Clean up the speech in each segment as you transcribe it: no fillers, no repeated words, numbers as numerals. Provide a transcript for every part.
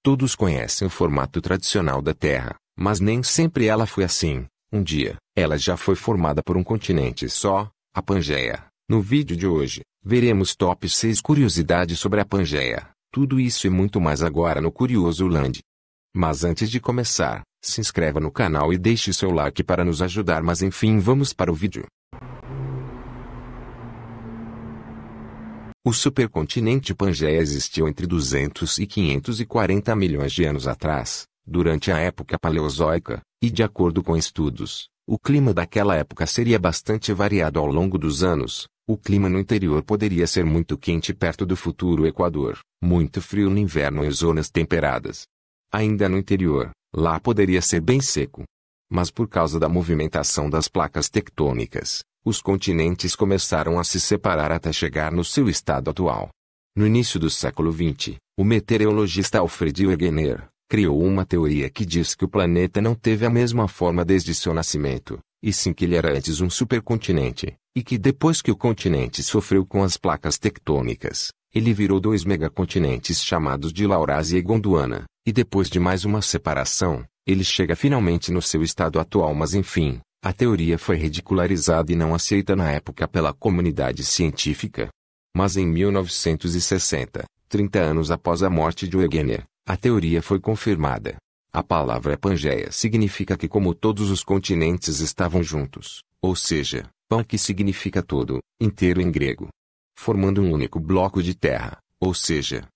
Todos conhecem o formato tradicional da Terra, mas nem sempre ela foi assim. Um dia, ela já foi formada por um continente só, a Pangeia. No vídeo de hoje, veremos top 6 curiosidades sobre a Pangeia. Tudo isso e muito mais agora no Curioso Land. Mas antes de começar, se inscreva no canal e deixe seu like para nos ajudar. Mas enfim, vamos para o vídeo. O supercontinente Pangeia existiu entre 200 e 540 milhões de anos atrás, durante a época paleozoica, e de acordo com estudos, o clima daquela época seria bastante variado ao longo dos anos. O clima no interior poderia ser muito quente perto do futuro Equador, muito frio no inverno em zonas temperadas. Ainda no interior, lá poderia ser bem seco. Mas por causa da movimentação das placas tectônicas, os continentes começaram a se separar até chegar no seu estado atual. No início do século XX, o meteorologista Alfred Wegener criou uma teoria que diz que o planeta não teve a mesma forma desde seu nascimento, e sim que ele era antes um supercontinente, e que depois que o continente sofreu com as placas tectônicas, ele virou dois megacontinentes chamados de Laurásia e Gondwana, e depois de mais uma separação, ele chega finalmente no seu estado atual. Mas enfim, a teoria foi ridicularizada e não aceita na época pela comunidade científica. Mas em 1960, 30 anos após a morte de Wegener, a teoria foi confirmada. A palavra Pangeia significa que como todos os continentes estavam juntos, ou seja, pan que significa todo, inteiro em grego, formando um único bloco de terra, ou seja,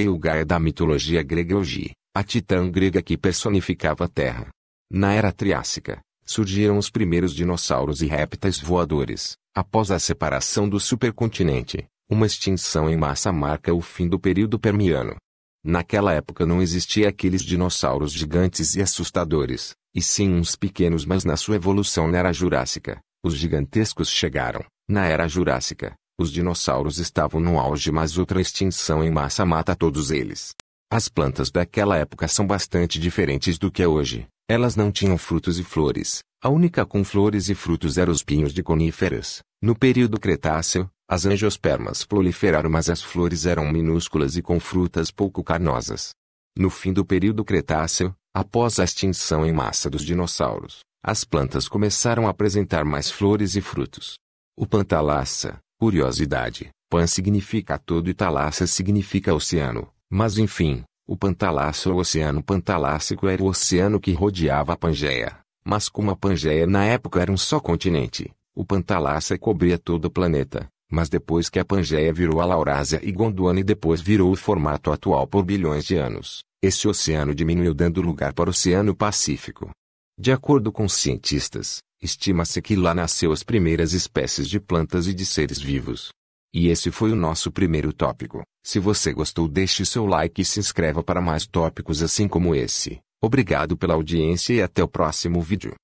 o Gaia da mitologia grega Ogi, a titã grega que personificava a terra. Na Era Triássica, surgiram os primeiros dinossauros e répteis voadores. Após a separação do supercontinente, uma extinção em massa marca o fim do período Permiano. Naquela época não existia aqueles dinossauros gigantes e assustadores, e sim uns pequenos. Mas na sua evolução na Era Jurássica, os gigantescos chegaram. Na Era Jurássica, os dinossauros estavam no auge, mas outra extinção em massa mata todos eles. As plantas daquela época são bastante diferentes do que é hoje. Elas não tinham frutos e flores. A única com flores e frutos eram os pinhos de coníferas. No período Cretáceo, as angiospermas proliferaram, mas as flores eram minúsculas e com frutas pouco carnosas. No fim do período Cretáceo, após a extinção em massa dos dinossauros, as plantas começaram a apresentar mais flores e frutos. O Pantalaça, curiosidade, Pan significa todo e Thalassa significa oceano, mas enfim, o Pantalaço ou Oceano Pantalássico era o oceano que rodeava a Pangeia. Mas como a Pangeia na época era um só continente, o Pantalaça cobria todo o planeta. Mas depois que a Pangeia virou a Laurásia e Gondwana e depois virou o formato atual por bilhões de anos, esse oceano diminuiu dando lugar para o Oceano Pacífico. De acordo com cientistas, estima-se que lá nasceu as primeiras espécies de plantas e de seres vivos. E esse foi o nosso primeiro tópico. Se você gostou, deixe seu like e se inscreva para mais tópicos assim como esse. Obrigado pela audiência e até o próximo vídeo.